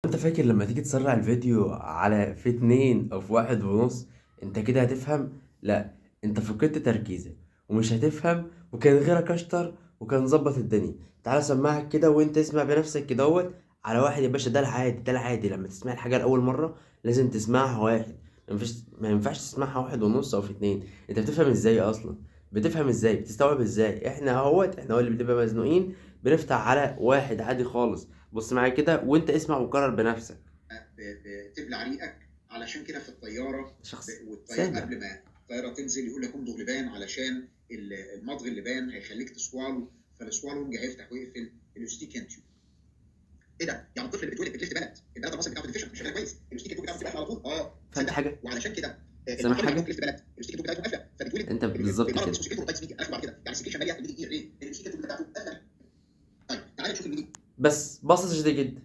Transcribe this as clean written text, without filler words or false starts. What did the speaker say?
انت فاكر لما تيجي تسرع الفيديو على في 2 او في 1.5، انت كده هتفهم؟ لا، انت فقدت تركيزك ومش هتفهم، وكان غيرك اشطر وكان ظبط الدنيا. تعالى اسمعك كده وانت اسمع بنفسك كدهوت على واحد يا باشا. ده العادي، ده العادي لما تسمع الحاجة لأول مرة لازم تسمعها واحد. ما ينفعش تسمعها 1.5 او في 2. انت بتفهم ازاي اصلا؟ بتفهم ازاي؟ بتستوعب ازاي؟ احنا هو اللي بنبقى مزنوقين، بنفتح على واحد عادي خالص. بص معايا كده وانت اسمع وقرر بنفسك. بتبلع ريقك. علشان كده في الطياره شخص والطياره سامع. قبل ما الطياره تنزل يقول لك امضغ لبان، علشان المضغ اللبان هيخليك تسوالو، فالسوالونج هيفتح ويقفل الاستيكان تيوب. ايه ده؟ يعني الطفل اللي بيتولد بتلف بلد البلد المصري بتاعته ديفيشن مش شغال كويس، الاستيكان تيوب بتاعته بتقفل على طول. فهمت تصدق؟ حاجه؟ وعلشان كده سامع الاطفال اللي عندهم حاجه؟ تلف بلد الاستيكان تيوب بتاعتهم قافله، فبيتولد انت بالظبط بمرض كده. اسمه سكيتو روتايتس ميديا. عرفوا بعد كده يعني السكيشن ماليه اللي ايه؟ لان الاستيكان تيوب بتاعته قافله. طيب تعالى نشوف الميديا. بس بسيطه جدا جدا.